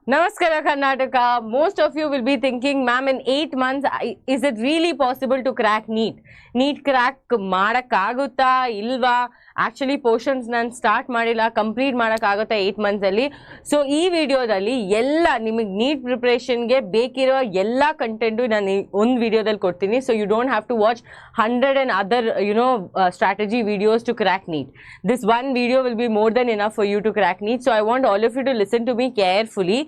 Namaskara Karnataka. Most of you will be thinking, ma'am, in 8 months, is it really possible to crack NEET? NEET crack ಮಾಡಕ್ಕಾಗುತ್ತಾ ಇಲ್ವಾ? Actually portions ನಾನು start ಮಾಡಿಲ್ಲ, complete ಮಾಡಕ್ಕಾಗುತ್ತಾ 8 months ಅಲ್ಲಿ. So ಈ ವಿಡಿಯೋದಲ್ಲಿ ಎಲ್ಲ ನಿಮಗೆ NEET ಪ್ರಿಪರೇಷನ್ಗೆ ಬೇಕಿರೋ ಎಲ್ಲ ಕಂಟೆಂಟು ನಾನು ಒಂದು ವಿಡಿಯೋದಲ್ಲಿ ಕೊಡ್ತೀನಿ. So you don't have to watch 100 and other strategy videos to crack NEET. This one video will be more than enough for you to crack NEET. So I want all of you to listen to me carefully.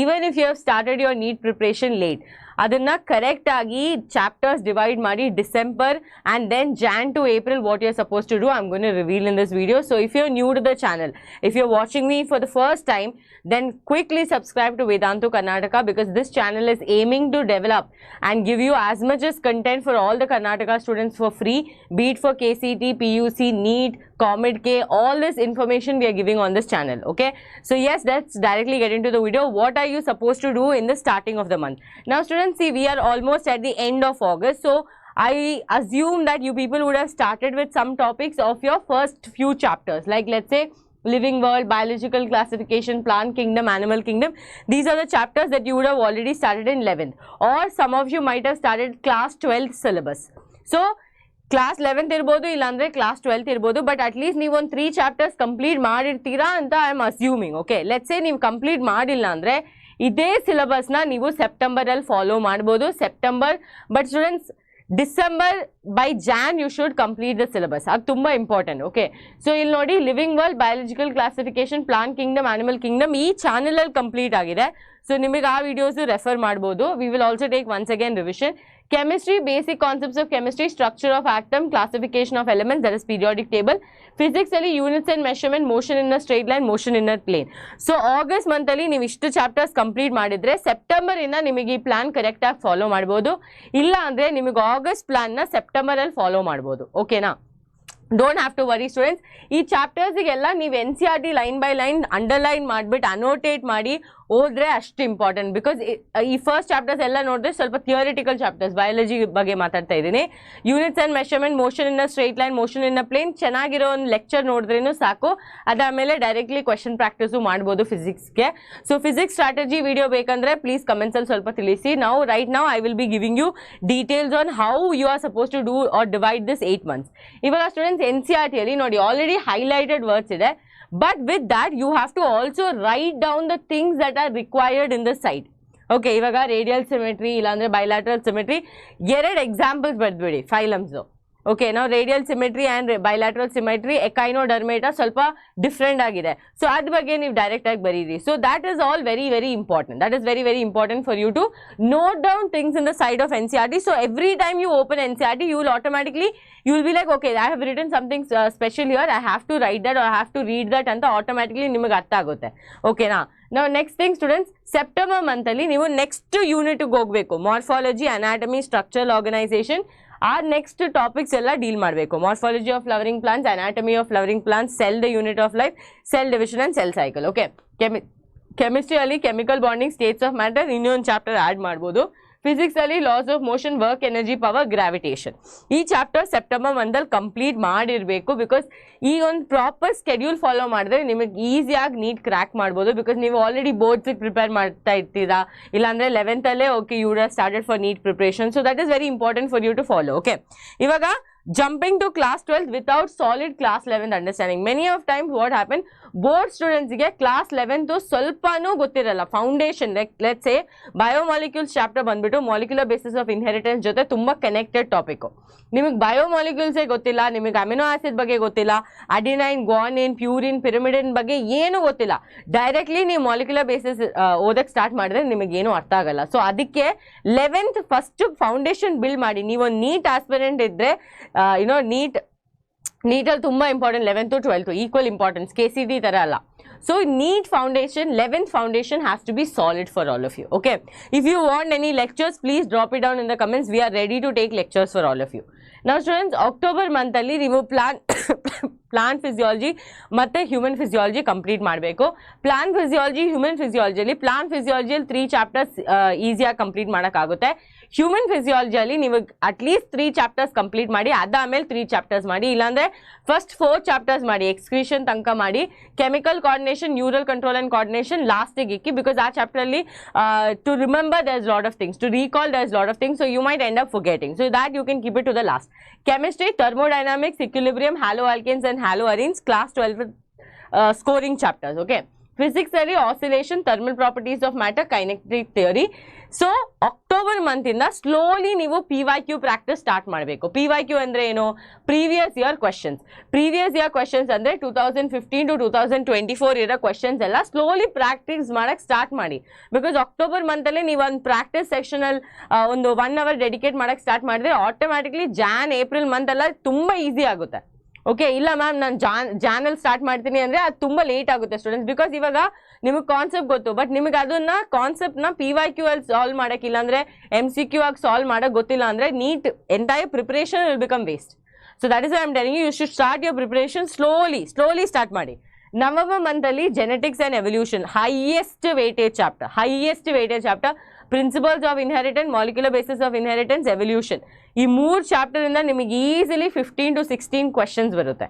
Even if you have started your NEET preparation late, ಅದನ್ನ correct ಆಗಿ chapters divide ಮಾಡಿ December and then Jan to April what you're supposed to do, I'm going to reveal in this video. So if you're new to the channel, if you're watching me for the first time, then quickly subscribe to Vedantu Karnataka, because this channel is aiming to develop and give you as much as content for all the Karnataka students for free, be it for KCT, PUC, NEET, COMEDK, all this information we are giving on this channel. Okay, so yes, let's directly get into the video. What are you supposed to do in the starting of the month? Now students, see, we are almost at the end of August, so I assume that you people would have started with some topics of your first few chapters, like let's say Living World, Biological Classification, Plant Kingdom, Animal Kingdom. These are the chapters that you would have already started in 11th, or some of you might have started class 12th syllabus. So class 11th ಇರ್ಬೋದು, ಇಲ್ಲಾಂದ್ರೆ class 12th ಇರ್ಬೋದು, but at least ನೀವು ಒಂದು 3 chapters complete ಮಾಡಿರ್ತೀರಾ ಅಂತ I am assuming. Okay, let's say ನೀವು complete ಮಾಡಿಲ್ಲ ಅಂದರೆ ಇದೇ ಸಿಲೆಬಸ್ನ ನೀವು ಸೆಪ್ಟೆಂಬರಲ್ಲಿ ಫಾಲೋ ಮಾಡ್ಬೋದು. September, but students December by Jan you should complete the syllabus. ಅದು ತುಂಬ ಇಂಪಾರ್ಟೆಂಟ್. ಓಕೆ, ಸೊ ಇಲ್ಲಿ ನೋಡಿ, living world, biological classification, plant kingdom, animal kingdom ಈ ಚಾನಲಲ್ಲಿ ಕಂಪ್ಲೀಟ್ ಆಗಿದೆ. ಸೊ ನಿಮಗೆ ಆ ವಿಡಿಯೋಸು ರೆಫರ್ ಮಾಡ್ಬೋದು. We will also take once again revision. Chemistry, basic concepts of chemistry, structure of atom, classification of elements, that is periodic table. Physics ಅಲ್ಲಿ units and measurement, motion in a straight line, motion in a plane. So August month ಅಲ್ಲಿ ನೀವು ಇಷ್ಟು chapters complete ಮಾಡಿದ್ರೆ September ಇಂದ ನಿಮಗೆ ಈ plan correct ಆಗಿ follow ಮಾಡ್ಬೋದು. ಇಲ್ಲ ಅಂದ್ರೆ ನಿಮಗೆ ಆಗಸ್ಟ್ ಪ್ಲಾನ್ ನ ಸೆಪ್ಟೆಂಬರ್ ಅಲ್ಲಿ ಫಾಲೋ ಮಾಡ್ಬೋದು. ಓಕೆನಾ? Don't have to worry students. ಈ ಚಾಪ್ಟರ್ಸಿಗೆಲ್ಲ ನೀವು NCERT line by line underline ಮಾಡಿಬಿಟ್ಟು ಅನೋಟೇಟ್ ಮಾಡಿ ಓದ್ರೆ ಅಷ್ಟು ಇಂಪಾರ್ಟೆಂಟ್. ಬಿಕಾಸ್ ಈ ಫಸ್ಟ್ ಚಾಪ್ಟರ್ಸ್ ಎಲ್ಲ ನೋಡಿದ್ರೆ ಸ್ವಲ್ಪ ಥಿಯರಿಟಿಕಲ್ ಚಾಪ್ಟರ್ಸ್, ಬಯಾಲಜಿ ಬಗ್ಗೆ ಮಾತಾಡ್ತಾ ಇದ್ದೀನಿ. Units and measurement, motion in a straight line, motion in a plane, ಚೆನ್ನಾಗಿರೋ ಒಂದು ಲೆಕ್ಚರ್ ನೋಡಿದ್ರೇನು ಸಾಕು. ಅದಾದಮೇಲೆ ಡೈರೆಕ್ಟ್ಲಿ ಕ್ವೆಶನ್ ಪ್ರಾಕ್ಟೀಸು ಮಾಡ್ಬೋದು ಫಿಸಿಕ್ಸ್ಗೆ. ಸೊ ಫಿಸಿಕ್ಸ್ ಸ್ಟ್ರಾಟಜಿ ವಿಡಿಯೋ ಬೇಕಂದ್ರೆ ಪ್ಲೀಸ್ ಕಮೆಂಟ್ಸಲ್ಲಿ ಸ್ವಲ್ಪ ತಿಳಿಸಿ. ನಾವು ರೈಟ್ ನಾವು I will be giving you details on how you are suppose to do or divide this 8 months. ಇವಾಗ ಸ್ಟೂಡೆಂಟ್ಸ್ NCERT ಅಲ್ಲಿ ನೋಡಿ ಆಲ್ರೆಡಿ ಹೈಲೈಟೆಡ್ ವರ್ಡ್ಸ್ ಇದೆ. But with that, you have to also write down the things that are required in the site. Okay, ಇವಾಗ radial symmetry ಇಲ್ಲಾಂದ್ರೆ bilateral symmetry 2 examples ಬರ್ದ್ಬಿಡಿ phylums. Okay, ನಾವು radial symmetry and bilateral symmetry, echinodermata ಸ್ವಲ್ಪ different ಆಗಿದೆ. So ಅದ್ರ ಬಗ್ಗೆ ನೀವು direct ಆಗಿ ಬರೀರಿ. So that is all very very important. That is very very important for you to note down things in the side of NCERT. So every time you open NCERT, you will automatically, you will be like, okay, I have written something special here, I have to write that or I have to read that ಅಂತ automatically ನಿಮಗೆ ಅರ್ಥ ಆಗುತ್ತೆ. ಓಕೆನಾ? ನಾವು next thing students, September ಮಂತಲ್ಲಿ ನೀವು next ಯೂನಿಟ್ಗೆ ಹೋಗಬೇಕು. ಮಾರ್ಫಾಲಜಿ, ಅನಾಟಮಿ, ಸ್ಟ್ರಕ್ಚರಲ್ ಆರ್ಗನೈಸೇಷನ್, ಆ ನೆಕ್ಸ್ಟ್ ಟಾಪಿಕ್ಸ್ ಎಲ್ಲ ಡೀಲ್ ಮಾಡಬೇಕು. Morphology of flowering plants, anatomy of flowering plants, cell the unit of life, cell division and cell cycle. Okay, ಕೆಮಿಸ್ಟ್ರಿಯಲ್ಲಿ chemical bonding, states of matter, ಇನ್ನೊಂದು chapter add ಮಾಡ್ಬೋದು. Physics ಅಲ್ಲಿ laws of motion, work, energy, power, gravitation. ಈ chapter September ಮಂತಲ್ಲಿ complete ಮಾಡಿರಬೇಕು. Because ಈ ಒಂದು proper schedule follow ಮಾಡಿದ್ರೆ ನಿಮಗೆ ಈಸಿಯಾಗಿ ನೀಟ್ ಕ್ರ್ಯಾಕ್ ಮಾಡ್ಬೋದು. ಬಿಕಾಸ್ ನೀವು ಆಲ್ರೆಡಿ ಬೋರ್ಡ್ಸಿಗೆ ಪ್ರಿಪೇರ್ ಮಾಡ್ತಾ ಇರ್ತೀರಾ, ಇಲ್ಲಾಂದರೆ 11th ಅಲ್ಲೇ okay you have started for NEET preparation. So that is very important for you to follow. Okay, ಇವಾಗ jumping to class 12th without solid class 11th understanding. Many of times what happen, board students ಗೆ class 11th ಸ್ವಲ್ಪನೂ ಗೊತ್ತಿರಲ್ಲ. Foundation, let's say biomolecules chapter ಬಂದ್ಬಿಟ್ಟು molecular basis of inheritance ಜೊತೆ ತುಂಬ connected topic. ನಿಮಗೆ ಬಯೋಮಾಲಿಕ್ಯೂಲ್ಸೇ ಗೊತ್ತಿಲ್ಲ, ನಿಮಗೆ ಅಮಿನೋ ಆಸಿಡ್ ಬಗ್ಗೆ ಗೊತ್ತಿಲ್ಲ, ಅಡಿನೈನ್, ಗ್ವಾನಿನ್, ಪ್ಯೂರಿನ್, ಪಿರಿಮಿಡಿನ್ ಬಗ್ಗೆ ಏನೂ ಗೊತ್ತಿಲ್ಲ, ಡೈರೆಕ್ಟ್ಲಿ ನೀವು ಮಾಲಿಕ್ಯುಲರ್ ಬೇಸಿಸ್ ಓದಕ್ಕೆ ಸ್ಟಾರ್ಟ್ ಮಾಡಿದ್ರೆ ನಿಮಗೇನು ಅರ್ಥ ಆಗಲ್ಲ. ಸೊ ಅದಕ್ಕೆ 11th ಫಸ್ಟ್ ಫೌಂಡೇಶನ್ ಬಿಲ್ಡ್ ಮಾಡಿ. ನೀವೊಂದು ನೀಟ್ ಆಸ್ಪಿರೆಂಟ್ ಇದ್ದರೆ ನೀಟಲ್ಲಿ ತುಂಬ important. 11th to 12th equal importance, KCT ಥರ ಅಲ್ಲ. So NEET foundation, 11th foundation has to be solid for all of you. Okay, if you want any lectures, please drop it down in the comments. We are ready to take lectures for all of you. Now students, October month alli ನೀವು plant physiology ಮತ್ತು human physiology complete ಮಾಡಬೇಕು. Plant physiology, human ಫಿಸಿಯಾಲಜಿಯಲ್ಲಿ plant ಫಿಸಿಯಾಲಜಿಯಲ್ಲಿ 3 chapters ಈಸಿಯಾಗಿ complete ಮಾಡೋಕ್ಕಾಗುತ್ತೆ. Human ಫಿಸಿಯಾಲಜಿಯಲ್ಲಿ ನೀವು at least 3 chapters complete ಮಾಡಿ, ಅದಾದಮೇಲೆ 3 ಚಾಪ್ಟರ್ಸ್ ಮಾಡಿ, ಇಲ್ಲಾಂದರೆ ಫಸ್ಟ್ 4 ಚಾಪ್ಟರ್ಸ್ ಮಾಡಿ, ಎಕ್ಸ್ಕ್ರೀಷನ್ ತನಕ ಮಾಡಿ, chemical coordination, neural control and coordination ಲಾಸ್ಟಿಗೆ ಇಕ್ಕಿ. ಬಿಕಾಸ್ ಆ ಚಾಪ್ಟರಲ್ಲಿ to remember there is lot of things, to recall there is lot of things, so you might end up forgetting. So that you can keep it to the last. Chemistry, thermodynamics, equilibrium, halo alkanes and halo arenes, class 12 scoring chapters. Okay, physics ಅಲ್ಲಿ oscillation, thermal properties of matter, kinetic theory. So October ಮಂತಿಂದ slowly ನೀವು PYQ practice start ಮಾಡಬೇಕು. PYQ ಅಂದರೆ ಏನು? Previous year questions. Previous year questions ಅಂದರೆ 2015 to 2024 ಇರೋ questions ಎಲ್ಲ slowly practice ಮಾಡೋಕ್ಕೆ ಸ್ಟಾರ್ಟ್ ಮಾಡಿ. ಬಿಕಾಸ್ ಅಕ್ಟೋಬರ್ ಮಂತಲ್ಲೇ ನೀವು ಒಂದು ಪ್ರಾಕ್ಟೀಸ್ ಸೆಕ್ಷನಲ್ಲಿ ಒಂದು 1 hour ಡೆಡಿಕೇಟ್ ಮಾಡೋಕ್ಕೆ ಸ್ಟಾರ್ಟ್ ಮಾಡಿದ್ರೆ ಆಟೋಮ್ಯಾಟಿಕ್ಲಿ ಏಪ್ರಿಲ್ ಮಂತೆಲ್ಲ ತುಂಬ ಈಸಿ ಆಗುತ್ತೆ. ಓಕೆ, ಇಲ್ಲ ಮ್ಯಾಮ್ ನಾನು ಜಾನಲ್ಲಿ ಸ್ಟಾರ್ಟ್ ಮಾಡ್ತೀನಿ ಅಂದರೆ ಅದು ತುಂಬ ಲೇಟ್ ಆಗುತ್ತೆ ಸ್ಟೂಡೆಂಟ್ಸ್. ಬಿಕಾಸ್ ಇವಾಗ ನಿಮಗೆ ಕಾನ್ಸೆಪ್ಟ್ ಗೊತ್ತು, ಬಟ್ ನಿಮಗೆ ಅದನ್ನು ಕಾನ್ಸೆಪ್ಟ್ನ PYQ ಅಲ್ಲಿ ಸಾಲ್ವ್ ಮಾಡೋಕ್ಕಿಲ್ಲ ಅಂದರೆ MCQ ಆಗಿ ಸಾಲ್ವ್ ಮಾಡೋಕ್ಕೆ ಗೊತ್ತಿಲ್ಲ ಅಂದರೆ NEET entire preparation will become waste. So that is I am telling you should start your preparation slowly start ಮಾಡಿ. ನವೆಂಬರ್ ಮಂತಲ್ಲಿ genetics and evolution highest weightage chapter, principles of inheritance, molecular basis of inheritance, evolution. ಈ 3 ಚಾಪ್ಟರಿಂದ ನಿಮಗೆ easily 15 to 16 questions ಬರುತ್ತೆ.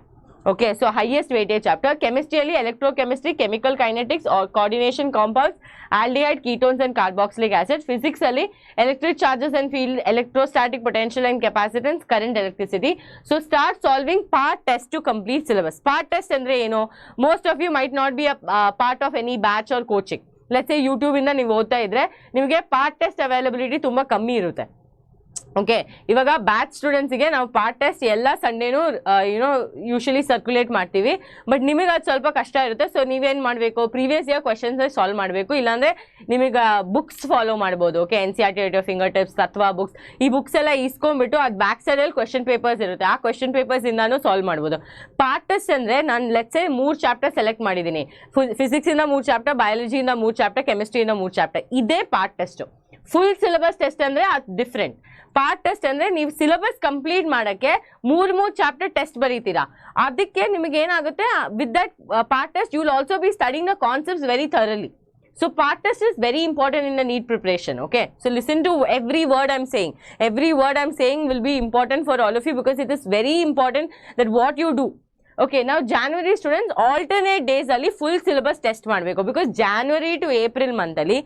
Okay, so highest weightage chapter. ಕೆಮಿಸ್ಟ್ರಿಯಲ್ಲಿ electrochemistry, chemical kinetics, coordination, compounds, aldehyde, ketones and carboxylic acid. ಫಿಸಿಕ್ಸಲ್ಲಿ electric charges and field, electrostatic potential and capacitance, current, electricity. So start solving part test to complete syllabus. Part test ಅಂದರೆ ಏನು? Most of you might not be a part of any batch or coaching. Let's say ಯೂಟ್ಯೂಬಿಂದ ನೀವು ಓದ್ತಾ ಇದ್ರೆ ನಿಮಗೆ part test availability ತುಂಬ ಕಮ್ಮಿ ಇರುತ್ತೆ. ಓಕೆ, ಇವಾಗ ಬ್ಯಾಚ್ ಸ್ಟೂಡೆಂಟ್ಸಿಗೆ ನಾವು ಪಾರ್ಟ್ ಟೆಸ್ಟ್ ಎಲ್ಲ ಸಂಡೇನೂ ಯೂಶಲಿ ಸರ್ಕ್ಯುಲೇಟ್ ಮಾಡ್ತೀವಿ. ಬಟ್ ನಿಮಗೆ ಅದು ಸ್ವಲ್ಪ ಕಷ್ಟ ಇರುತ್ತೆ. ಸೊ ನೀವೇನು ಮಾಡಬೇಕು, ಪ್ರೀವಿಯಸ್ ಇಯರ್ ಕ್ವೆಶನ್ಸ್ ಸಾಲ್ವ್ ಮಾಡಬೇಕು. ಇಲ್ಲಾಂದರೆ ನಿಮಗೆ ಬುಕ್ಸ್ ಫಾಲೋ ಮಾಡ್ಬೋದು. Okay, NCERT at your fingertips, ತತ್ವ ಬುಕ್ಸ್, ಈ ಬುಕ್ಸ್ ಎಲ್ಲ ಇಸ್ಕೊಂಡ್ಬಿಟ್ಟು ಅದು ಬ್ಯಾಕ್ ಸೈಡಲ್ಲಿ ಕ್ವೆಶನ್ ಪೇಪರ್ಸ್ ಇರುತ್ತೆ, ಆ ಕ್ವೆಶನ್ ಪೇಪರ್ಸಿಂದಾನು ಸಾಲ್ವ್ ಮಾಡ್ಬೋದು. ಪಾರ್ಟ್ ಟೆಸ್ಟ್ ಅಂದರೆ ನಾನು ಲೆಟ್ಸ್ ಸೇ 3 ಚಾಪ್ಟರ್ ಸೆಲೆಕ್ಟ್ ಮಾಡಿದ್ದೀನಿ. ಫಿಸಿಕ್ಸಿಂದ 3 ಚಾಪ್ಟರ್, ಬಯಾಲಜಿಯಿಂದ 3 ಚಾಪ್ಟರ್, ಕೆಮಿಸ್ಟ್ರಿಯಿಂದ 3 ಚಾಪ್ಟರ್. ಇದೇ part test. Full syllabus test ಅಂದರೆ ಅದು ಡಿಫ್ರೆಂಟ್. ಪಾರ್ಟ್ ಟೆಸ್ಟ್ ಅಂದರೆ ನೀವು ಸಿಲೆಬಸ್ ಕಂಪ್ಲೀಟ್ ಮಾಡೋಕ್ಕೆ 3 ಚಾಪ್ಟರ್ ಟೆಸ್ಟ್ ಬರೀತೀರಾ. ಅದಕ್ಕೆ ನಿಮಗೆ ಏನಾಗುತ್ತೆ, with that part test you will also be studying the concepts very thoroughly. So part test is very important in the NEET preparation. Okay, so listen to every word I'm saying. Every word I'm saying will be important for all of you because it is very important that what you do. Okay, now January students alternate days ಅಲ್ಲಿ full syllabus test ಮಾಡಬೇಕು. Because January to April ಮಂತಲ್ಲಿ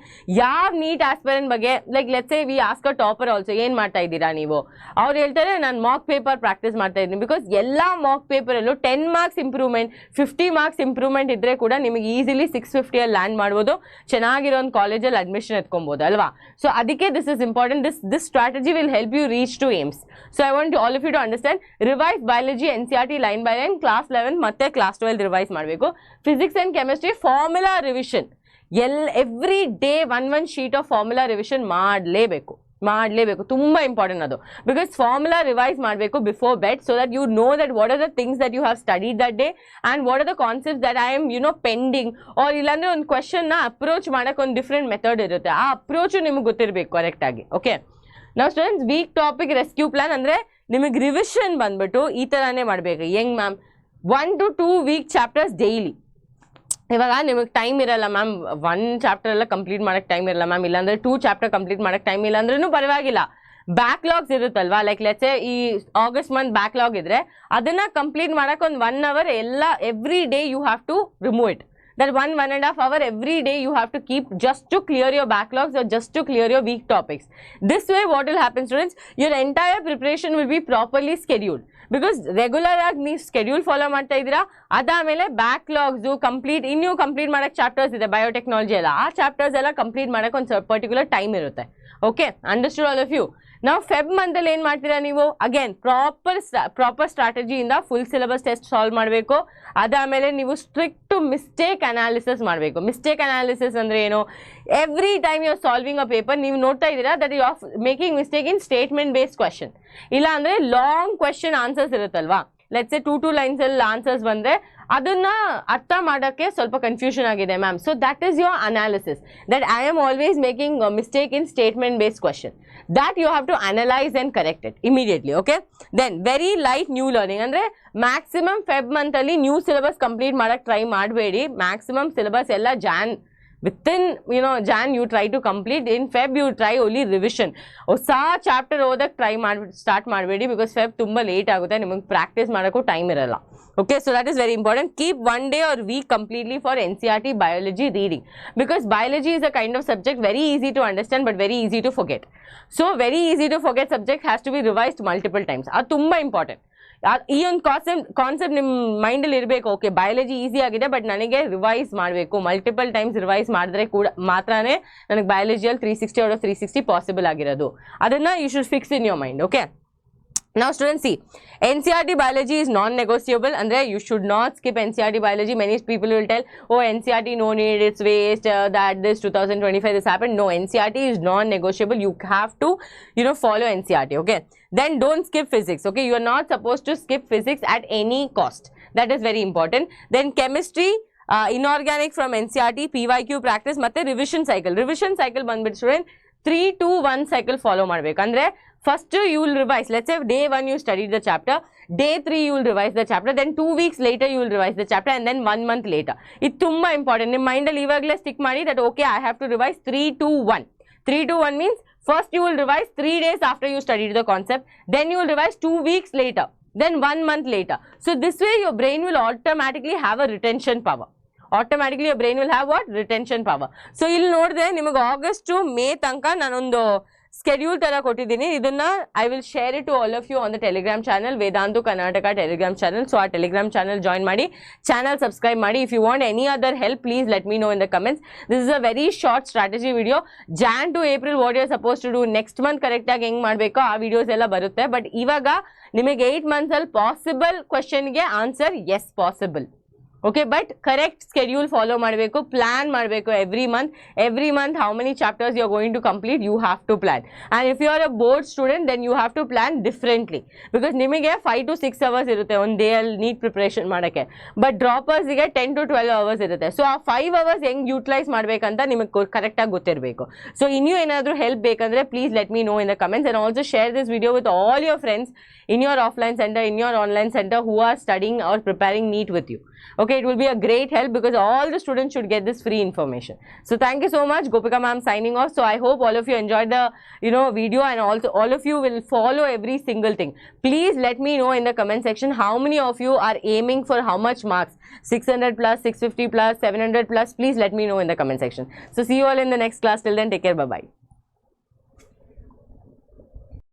ಯಾವ neat ಆಸ್ಪೈರೆಂಟ್ ಬಗ್ಗೆ like let's say we ask a topper also, ಏನು ಮಾಡ್ತಾ ಇದ್ದೀರಾ ನೀವು? ಅವ್ರು ಹೇಳ್ತಾರೆ ನಾನು ಮಾಕ್ ಪೇಪರ್ ಪ್ರಾಕ್ಟೀಸ್ ಮಾಡ್ತಾ ಇದ್ದೀನಿ. ಬಿಕಾಸ್ ಎಲ್ಲ ಮಾಕ್ ಪೇಪರಲ್ಲೂ 10 ಮಾರ್ಕ್ಸ್ ಇಂಪ್ರೂವ್ಮೆಂಟ್, 50 ಮಾರ್ಕ್ಸ್ ಇಂಪ್ರೂವ್ಮೆಂಟ್ ಇದ್ದರೆ ಕೂಡ ನಿಮಗೆ ಈಸಿಲಿ 650 ಲ್ಯಾಂಡ್ ಮಾಡ್ಬೋದು, ಚೆನ್ನಾಗಿರೋ ಒಂದು ಕಾಲೇಜಲ್ಲಿ ಅಡ್ಮಿಷನ್ ಎತ್ಕೊಬೋದು ಅಲ್ವಾ? ಸೊ ಅದಕ್ಕೆ this is important. This strategy will help you reach to AIIMS. So I want all of you to understand. Revise biology NCERT line by line, class 11 ಮತ್ತೆ ಕ್ಲಾಸ್ 12 ರಿವೈಸ್ ಮಾಡಬೇಕು. Physics and chemistry formula revision every day 1 sheet of formula revision ಮಾಡಲೇಬೇಕು. ತುಂಬ important ಅದು. Because formula revise ಮಾಡಬೇಕು before bed, so that you know that what are the things that you have studied that day and what are the concepts that I am pending. Or ಇಲ್ಲಾಂದರೆ ಒಂದು ಕ್ವೆಶನ್ನ approach ಮಾಡೋಕ್ಕೆ ಒಂದು different method ಇರುತ್ತೆ, ಆ approach ನಿಮಗೆ ಗೊತ್ತಿರಬೇಕು ಕರೆಕ್ಟಾಗಿ. Okay, ನಾವು students weak topic rescue plan ಅಂದರೆ ನಿಮಗೆ ರಿವಿಷನ್ ಬಂದ್ಬಿಟ್ಟು ಈ ಥರನೇ ಮಾಡಬೇಕು. ಹೆಂಗ್ ma'am? 1 to 2 week chapters daily. ಇವಾಗ ನಿಮಗೆ ಟೈಮ್ ಇರಲ್ಲ ಮ್ಯಾಮ್, 1 ಚಾಪ್ಟರ್ ಎಲ್ಲ ಕಂಪ್ಲೀಟ್ ಮಾಡೋಕ್ಕೆ ಟೈಮ್ ಇರಲ್ಲ ಮ್ಯಾಮ್, ಇಲ್ಲಾಂದರೆ 2 ಚಾಪ್ಟರ್ ಕಂಪ್ಲೀಟ್ ಮಾಡೋಕ್ಕೆ ಟೈಮ್ ಇಲ್ಲ ಅಂದ್ರೂ ಪರವಾಗಿಲ್ಲ. ಬ್ಯಾಕ್ಲಾಗ್ಸ್ ಇರುತ್ತಲ್ವಾ, ಲೈಕ್ ಲೆಟ್ಸ್ ಈ ಆಗಸ್ಟ್ ಮಂತ್ ಬ್ಯಾಕ್ಲಾಗ್ ಇದ್ದರೆ ಅದನ್ನು ಕಂಪ್ಲೀಟ್ ಮಾಡೋಕ್ಕೆ ಒಂದು 1 hour ಎಲ್ಲ every day you have to remove it. That 1.5 hour every day you have to keep just to clear your backlogs or just to clear your weak topics. This way what will happen students, your entire preparation will be properly scheduled. Because regular ಆಗಿ ನೀವು schedule follow ಮಾಡ್ತಾ ಇದ್ದೀರಾ, ಅದಾದಮೇಲೆ ಬ್ಯಾಕ್ಲಾಗ್ಸು ಇನ್ನೂ complete ಮಾಡೋಕ್ಕೆ chapters ಇದೆ, biotechnology ಎಲ್ಲ, ಆ ಚಾಪ್ಟರ್ಸ್ ಎಲ್ಲ ಕಂಪ್ಲೀಟ್ ಮಾಡೋಕ್ಕೆ ಒಂದು ಪರ್ಟಿಕ್ಯುಲರ್ ಟೈಮ್ ಇರುತ್ತೆ. Okay, understood all of you? ನಾವು ಫೆಬ್ ಮಂತಲ್ಲಿ ಏನು ಮಾಡ್ತೀರಾ ನೀವು? ಅಗೇನ್ ಪ್ರಾಪರ್ ಸ್ಟ್ರಾಟಜಿಯಿಂದ ಫುಲ್ ಸಿಲೆಬಸ್ ಟೆಸ್ಟ್ ಸಾಲ್ವ್ ಮಾಡಬೇಕು. ಅದಾದಮೇಲೆ ನೀವು ಸ್ಟ್ರಿಕ್ಟ್ ಮಿಸ್ಟೇಕ್ ಅನಾಲಿಸಿಸ್ ಮಾಡಬೇಕು. ಮಿಸ್ಟೇಕ್ ಅನಾಲಿಸಿಸ್ ಅಂದರೆ ಏನು? Every time you are solving a paper ನೀವು ನೋಡ್ತಾ ಇದ್ದೀರಾ that you are making mistake in statement based question, ಇಲ್ಲ ಅಂದರೆ ಲಾಂಗ್ ಕ್ವೆಶನ್ ಆನ್ಸರ್ಸ್ ಇರುತ್ತಲ್ವಾ. ಲೆಟ್ಸ್ ಸೇ 2 lines ಅಲ್ಲಿ ಆನ್ಸರ್ಸ್ ಬಂದರೆ ಅದನ್ನ ಅರ್ಥ ಮಾಡೋಕ್ಕೆ ಸ್ವಲ್ಪ ಕನ್ಫ್ಯೂಷನ್ ಆಗಿದೆ ma'am. So that is your analysis, that I am always making mistake in statement based question. that you have to analyze and correct it immediately. Okay, then very light new learning ಅಂದ್ರೆ maximum Feb month ಅಲ್ಲಿ new syllabus complete ಮಾಡಕ್ try ಮಾಡಬೇಡಿ. maximum syllabus ಎಲ್ಲ within Jan you try to complete. In Feb you try only revision. ಹೊಸ chapter ಓದಕ್ try start ಮಾಡಬೇಡಿ, because Feb ತುಂಬ late ಆಗುತ್ತೆ, ನಿಮಗೆ ಪ್ರಾಕ್ಟೀಸ್ ಮಾಡೋಕ್ಕೂ ಟೈಮ್ ಇರಲ್ಲ. Okay, so that is very important. Keep one day or week completely for NCERT biology reading, because biology is a kind of subject very easy to understand but very easy to forget. So very easy to forget subject has to be revised multiple times. ಅದು ತುಂಬ important. ಈ ಒಂದು concept ನಿಮ್ಮ ಮೈಂಡಲ್ಲಿ ಇರಬೇಕು. Okay, biology easy ಆಗಿದೆ but ನನಗೆ revise ಮಾಡಬೇಕು, ಮಲ್ಟಿಪಲ್ ಟೈಮ್ಸ್ ರಿವೈಸ್ ಮಾಡಿದ್ರೆ ಕೂಡ ಮಾತ್ರನೇ ನನಗೆ ಬಯಾಲಜಿಯಲ್ಲಿ 360 out of 360 ಪಾಸಿಬಲ್ ಆಗಿರೋದು. ಅದನ್ನು you should fix in your mind. Okay, now students see, NCERT biology is non-negotiable. Andre you should not skip NCERT biology. Many people will tell, oh NCERT no need, it's waste, that this 2025 this happened. No, NCERT is non-negotiable. You have to follow NCERT. Okay, then don't skip physics. Okay, you are not supposed to skip physics at any cost. That is very important. Then chemistry, inorganic from NCERT, PYQ practice ಮತ್ತೆ revision cycle ಬಂದ್ಬಿಟ್ಟು student 3-2-1 cycle follow ಮಾಡಬೇಕು. ಅಂದ್ರೆ first you will revise. Let's say day 1 you studied the chapter, day 3 you will revise the chapter, then 2 weeks later you will revise the chapter, and then 1 month later. ಇದು ತುಂಬಾ important. ನಿಮ್ಮ ಮೈಂಡಲ್ಲಿ ಇವಾಗಲೇ stick ಮಾಡಿ that okay I have to revise 3-2-1. 3-2-1 means first you will revise 3 days after you studied the concept, then you will revise 2 weeks later, then 1 month later. So this way your brain will automatically have a retention power. Automatically your brain will have what? Retention power. So ಇಲ್ಲಿ ನೋಡಿದ್ರೆ ನಿಮಗೆ August to May ತನಕ ನಾನೊಂದು schedule ತರ ಕೊಟ್ಟಿದ್ದೀನಿ. ಇದನ್ನ I will share it to all of you on the Telegram channel, Vedantu Karnataka Telegram channel. So ಆ Telegram channel join ಮಾಡಿ, ಚಾನಲ್ ಸಬ್ಸ್ಕ್ರೈಬ್ ಮಾಡಿ. If you want any other help please let me know in the comments. This is a very short strategy video. Jan to April what you are suppose to do, next month ಕರೆಕ್ಟಾಗಿ ಹೆಂಗೆ ಮಾಡಬೇಕೋ ಆ videos ಎಲ್ಲ ಬರುತ್ತೆ. But ಇವಾಗ ನಿಮಗೆ 8 months ಅಲ್ಲಿ possible ಕ್ವೆಶನ್ಗೆ answer as possible. Okay, but correct schedule follow ಮಾಡಬೇಕು, ಪ್ಲಾನ್ ಮಾಡಬೇಕು. every month how many chapters you are going to complete, you have to plan. And if you are a board student then you have to plan differently, because ನಿಮಗೆ 5 to 6 hours ಇರುತ್ತೆ ಒಂದು day ಅಲ್ಲಿ neat preparation ಮಾಡೋಕ್ಕೆ. But ಡ್ರಾಪರ್ಸ್ಗೆ 10 to 12 hours ಇರುತ್ತೆ. So ಆ 5 hours ಹೆಂಗೆ utilise ಮಾಡಬೇಕಂತ ನಿಮಗೆ ಕರೆಕ್ಟಾಗಿ ಗೊತ್ತಿರಬೇಕು. ಸೊ ಇನ್ನೂ ಏನಾದರೂ ಹೆಲ್ಪ್ ಬೇಕಂದ್ರೆ please let me know in the comments, and also share this video with all your friends in your offline center, in your online center who are studying or preparing NEET with you. Okay, it will be a great help because all the students should get this free information. So thank you so much. Gopika ma'am signing off. So I hope all of you enjoyed the video, and also all of you will follow every single thing. Please let me know in the comment section how many of you are aiming for how much marks, 600 plus, 650 plus, 700 plus. Please let me know in the comment section. So see you all in the next class. Till then, take care. Bye bye.